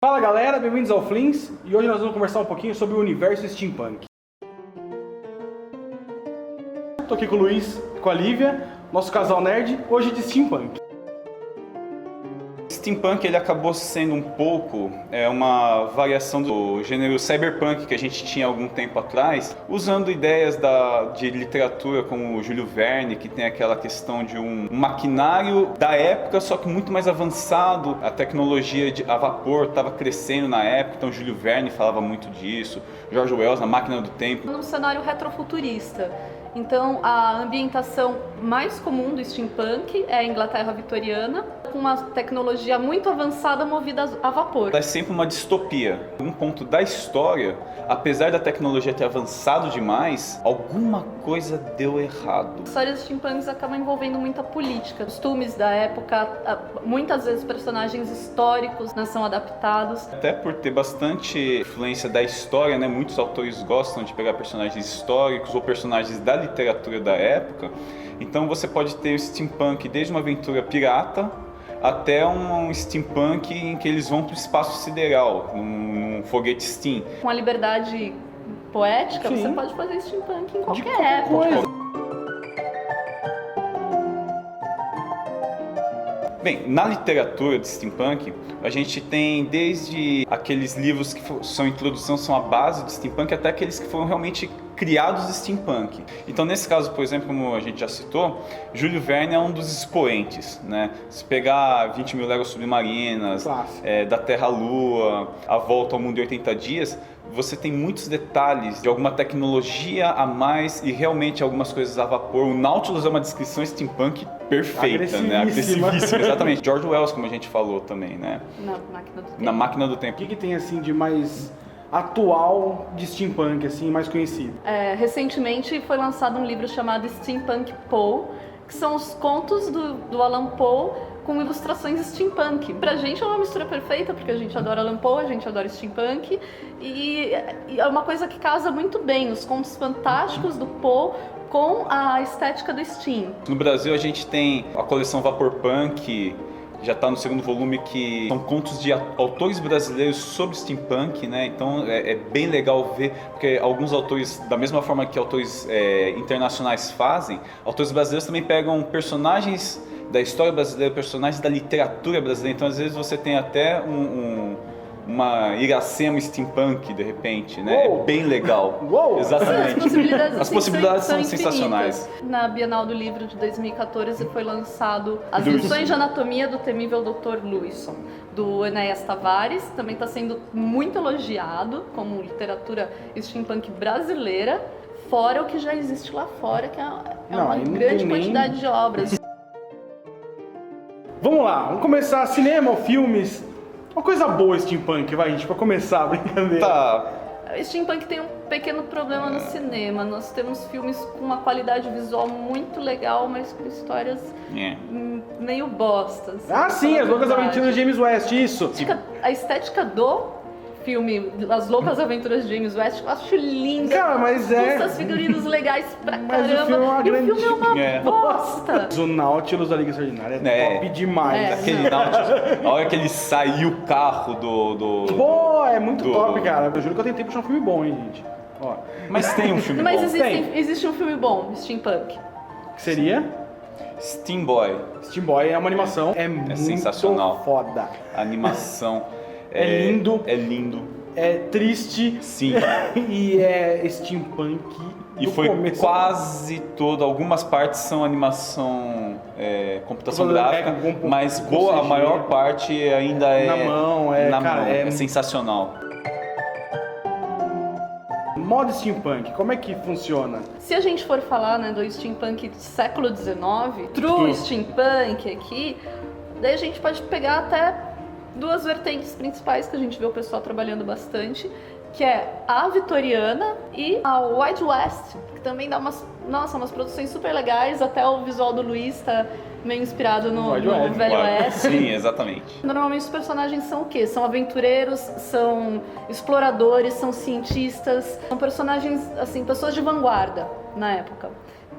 Fala galera, bem-vindos ao Flins e hoje nós vamos conversar um pouquinho sobre o universo steampunk. Estou aqui com o Luiz e com a Lívia, nosso casal nerd, hoje de steampunk. Steampunk ele acabou sendo um pouco uma variação do gênero cyberpunk que a gente tinha algum tempo atrás, usando ideias de literatura como o Júlio Verne, que tem aquela questão de um maquinário da época, só que muito mais avançado. A tecnologia a vapor estava crescendo na época, então Júlio Verne falava muito disso, George Wells na Máquina do Tempo. Num cenário retrofuturista. Então, a ambientação mais comum do steampunk é a Inglaterra vitoriana, com uma tecnologia muito avançada movida a vapor. É sempre uma distopia. Um ponto da história, apesar da tecnologia ter avançado demais, alguma coisa deu errado. Histórias steampunks acabam envolvendo muita política, costumes da época, muitas vezes personagens históricos não são adaptados. Até por ter bastante influência da história, né? Muitos autores gostam de pegar personagens históricos ou personagens da literatura da época. Então você pode ter o steampunk desde uma aventura pirata até um steampunk em que eles vão para o espaço sideral, num foguete steam. Com a liberdade poética, Sim. Você pode fazer steampunk em qualquer época. Coisa. Bem, na literatura de steampunk, a gente tem desde aqueles livros que são introdução, são a base do steampunk, até aqueles que foram realmente criados de steampunk. Então, nesse caso, por exemplo, como a gente já citou, Júlio Verne é um dos expoentes, né? Se pegar 20 mil léguas submarinas, da Terra à Lua, A Volta ao Mundo em 80 Dias, você tem muitos detalhes de alguma tecnologia a mais e realmente algumas coisas a vapor. O Nautilus é uma descrição steampunk perfeita, né? Agressivíssima, exatamente. George Wells, como a gente falou também, né? Na Máquina do Tempo. Na Máquina do Tempo. O que tem assim de mais atual de steampunk, assim, mais conhecido? Recentemente foi lançado um livro chamado Steampunk Poe, que são os contos do Alan Poe com ilustrações steampunk. Pra gente é uma mistura perfeita, porque a gente adora Alan Poe, a gente adora steampunk, e é uma coisa que casa muito bem, os contos fantásticos do Poe com a estética do steam. No Brasil a gente tem a coleção Vaporpunk, já está no segundo volume, que são contos de autores brasileiros sobre steampunk, né? Então é bem legal ver, porque alguns autores, da mesma forma que autores internacionais fazem, autores brasileiros também pegam personagens da história brasileira, personagens da literatura brasileira. Então às vezes você tem até uma Iracema steampunk, de repente, né? Uou. É bem legal. Uou. Exatamente. As possibilidades são infinitas. sensacionais. Na Bienal do Livro de 2014 foi lançado As Lições de Anatomia do Temível Dr. Lewison, do Enéas Tavares. Também está sendo muito elogiado como literatura steampunk brasileira, fora o que já existe lá fora, que é uma grande quantidade de obras. Vamos lá, vamos começar cinema ou filmes. Uma coisa boa steampunk, vai gente, pra começar a brincadeira. Tá. Steampunk tem um pequeno problema no cinema. Nós temos filmes com uma qualidade visual muito legal, mas com histórias meio bostas. Sim, As Loucas Aventuras de James West, isso. A estética do filme As Loucas Aventuras de James West, eu acho linda. Cara, mas Os figurinos legais pra Mas caramba. o filme é uma grande... O filme é uma bosta. O Nautilus da Liga Extraordinária é top demais. Aquele Nautilus, a hora que ele saiu o carro Pô, é muito top, cara. Eu juro que eu tentei puxar um filme bom, hein, gente. Ó. Mas tem um filme Mas bom. existe um filme bom, steampunk. Que seria? Steam Boy. Steam Boy é uma animação. É muito sensacional. Foda. A animação É lindo. É lindo. É triste. Sim. E é steampunk. E do foi começo. quase todo. Algumas partes são animação, computação gráfica, mas a maior parte ainda é na mão. Cara, é sensacional. Modo steampunk, como é que funciona? Se a gente for falar, né, do steampunk do século XIX, true steampunk aqui, daí a gente pode pegar até duas vertentes principais que a gente vê o pessoal trabalhando bastante, que é a vitoriana e a Wild West, que também dá umas produções super legais, até o visual do Luiz tá meio inspirado no Velho Oeste. Sim, exatamente. Normalmente os personagens são o quê? São aventureiros, são exploradores, são cientistas, são personagens, assim, pessoas de vanguarda na época.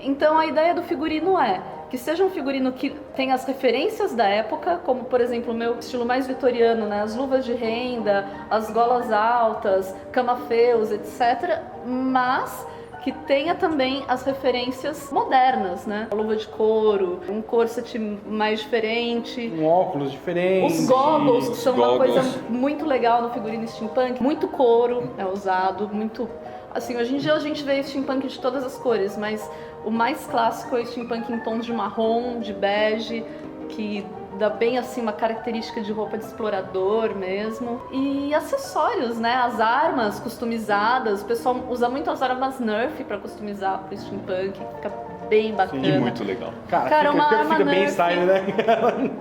Então a ideia do figurino é que seja um figurino que tenha as referências da época, como por exemplo o meu estilo mais vitoriano, né? As luvas de renda, as golas altas, camafeus, etc. Mas que tenha também as referências modernas, né? A luva de couro, um corset mais diferente. Um óculos diferente. Os goggles, que são uma goggles. coisa muito legal no figurino steampunk. Muito couro é usado, muito... Assim, hoje em dia a gente vê steampunk de todas as cores, mas o mais clássico é o steampunk em tons de marrom, de bege, que dá bem assim uma característica de roupa de explorador mesmo. E acessórios, né? As armas customizadas, o pessoal usa muito as armas Nerf pra customizar pro steampunk, fica bem bacana. E muito legal. Cara, uma arma fica bem Nerf. style, né?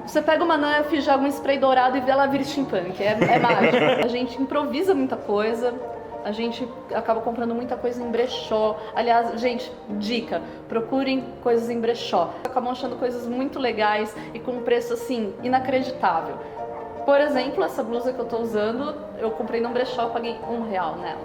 Você pega uma Nerf, joga um spray dourado e vê ela vir steampunk, é mágico. A gente improvisa muita coisa. A gente acaba comprando muita coisa em brechó. Aliás, gente, dica, procurem coisas em brechó. Acabam achando coisas muito legais e com um preço, assim, inacreditável. Por exemplo, essa blusa que eu tô usando, eu comprei num brechó, paguei R$1 nela.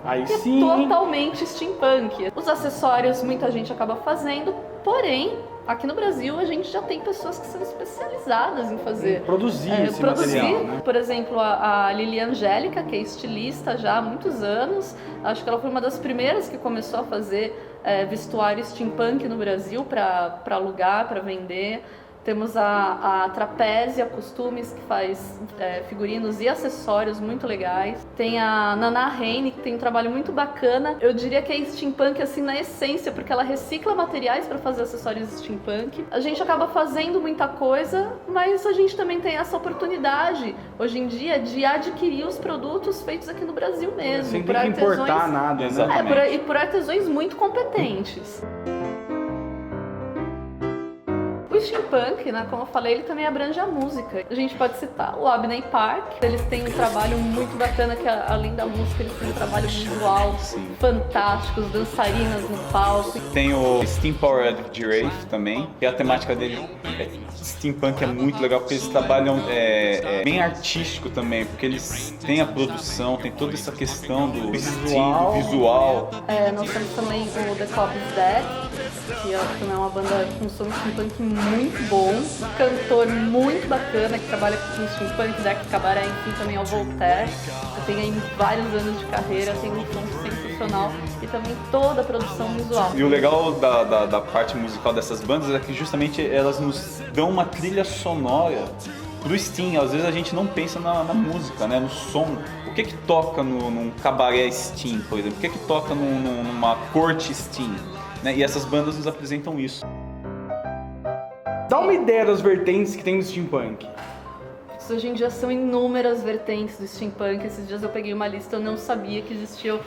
Aí Que sim. é totalmente steampunk. Os acessórios muita gente acaba fazendo, porém, aqui no Brasil a gente já tem pessoas que são especializadas em fazer. Produzir esse produzir. material, né? Por exemplo, a Lili Angélica, que é estilista já há muitos anos, acho que ela foi uma das primeiras que começou a fazer vestuário steampunk no Brasil para alugar, para vender. Temos a Trapézia Costumes, que faz figurinos e acessórios muito legais. Tem a Naná Reine, que tem um trabalho muito bacana. Eu diria que é steampunk assim na essência, porque ela recicla materiais para fazer acessórios steampunk. A gente acaba fazendo muita coisa, mas a gente também tem essa oportunidade, hoje em dia, de adquirir os produtos feitos aqui no Brasil mesmo. Sem ter que importar nada, né? Exatamente. Por artesãos muito competentes. O steampunk, né, como eu falei, ele também abrange a música. A gente pode citar o Abney Park. Eles têm um trabalho muito bacana, que além da música, eles têm um trabalho visual fantástico, os dançarinas no palco. Tem o Steam Powered Giraffe também, que a temática dele steampunk é muito legal, porque eles trabalham bem artístico também, porque eles têm a produção, tem toda essa questão do visual. Nós temos também o The Cop is Dead, que também é uma banda com som steampunk muito bom, um cantor muito bacana que trabalha com steampunk, Deck Cabaré, enfim, também é o Voltaire, que tem aí vários anos de carreira, tem um som sensacional e também toda a produção visual. E o legal da parte musical dessas bandas é que justamente elas nos dão uma trilha sonora pro Steam. Às vezes a gente não pensa na música, né, no som. O que toca num cabaré Steam, por exemplo? O que toca numa corte Steam? Né? E essas bandas nos apresentam isso. Dá uma ideia das vertentes que tem no steampunk. Hoje em dia são inúmeras vertentes do steampunk. Esses dias eu peguei uma lista, eu não sabia que existiam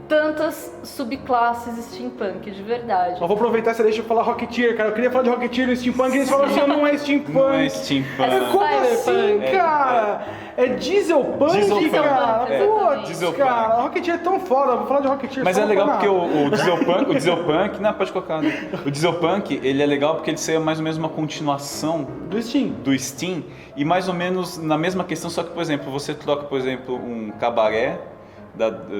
tantas subclasses steampunk, de verdade. Eu vou aproveitar essa deixa eu falar Rocketeer, cara. Eu queria falar de Rocketeer no steampunk e eles falaram assim, não é steampunk. Não é steampunk. Como assim, cara? É dieselpunk, Dieselpunk, cara? Putz, dieselpunk. cara, Rocketeer é tão foda. Vou falar de Rocketeer. Mas só é não legal falar porque nada. o dieselpunk, não, pode colocar, né? O dieselpunk, ele é legal porque ele seria mais ou menos uma continuação Do Steam. do Steam e mais ou menos na mesma questão, só que, por exemplo, você troca, por exemplo, um cabaré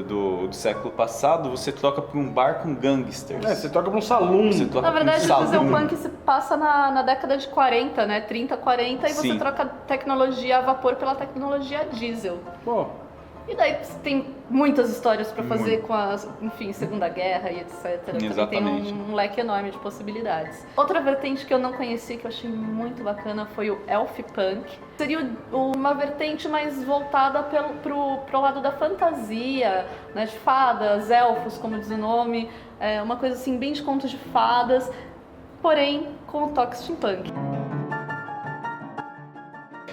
do século passado, você troca por um bar com gangsters. Você toca pra um saloon. Você troca Na verdade, por um o salão. dieselpunk se passa na década de 40, né? 30, 40, e você Sim. troca tecnologia a vapor pela tecnologia diesel. Pô, E daí tem muitas histórias pra fazer Muito. com a, enfim, Segunda Guerra e etc. Também Exatamente. tem um leque enorme de possibilidades. Outra vertente que eu não conheci, que eu achei muito bacana, foi o Elf Punk. Seria uma vertente mais voltada pro lado da fantasia, né, de fadas, elfos, como diz o nome, uma coisa assim bem de contos de fadas, porém com o toque steampunk.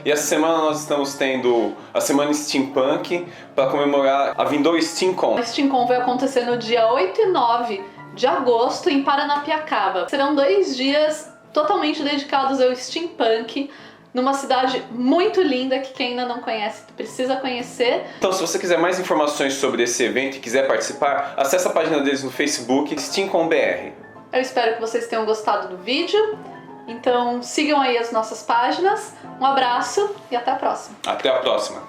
E essa semana nós estamos tendo a Semana Steampunk para comemorar a vindoura SteamCon. A SteamCon vai acontecer no dia 8 e 9 de agosto em Paranapiacaba. Serão 2 dias totalmente dedicados ao steampunk, numa cidade muito linda que quem ainda não conhece precisa conhecer. Então, se você quiser mais informações sobre esse evento e quiser participar, acesse a página deles no Facebook, SteamConBR. Eu espero que vocês tenham gostado do vídeo. Então sigam aí as nossas páginas. Um abraço e até a próxima. Até a próxima.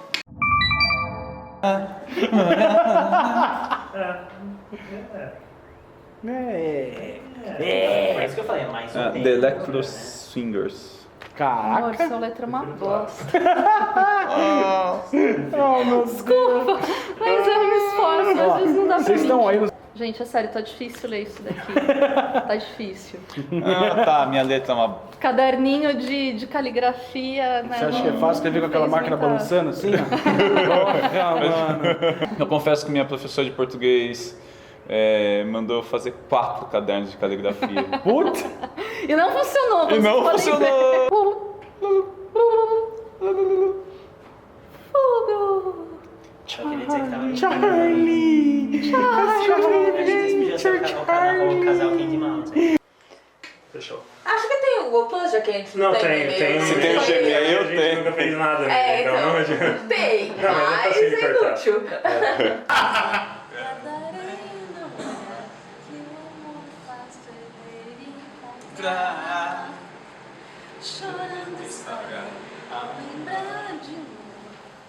É isso que eu falei, é mais um The Electro Swingers. Amor, Caraca. sua letra é uma bosta. Oh, meu Desculpa, mas eu me esforço, às vezes não dá pra Vocês mim. estão aí no... Gente, é sério, tá difícil ler isso daqui. Tá difícil. Tá, minha letra é uma... Caderninho de caligrafia, né? Você acha que é fácil escrever com aquela fez máquina muita- balançando assim? Porra, mano. Eu confesso que minha professora de português mandou eu fazer 4 cadernos de caligrafia. Puta. E não funcionou, E vocês não podem funcionou! ver. Fogo! Eu queria dizer que tava Charlie. Acho que esse podia ser o casal Candy Mountain. Fechou. Acho que tem o Google Plus, já que a gente Não, tem. e-mail. Se tem o Gmail, A gente tem. nunca fez nada, né? É, então, não. tem, Não, mas é mas fácil de é cortar. inútil. Chorando história, ao lembrar de um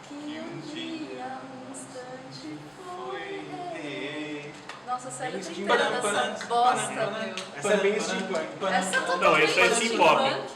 que um dia, um instante foi. Nossa, sério, eu tô inteira dessa bosta, meu. Essa é bem steampunk. Essa é Não, esse é totalmente steampunk. steampunk.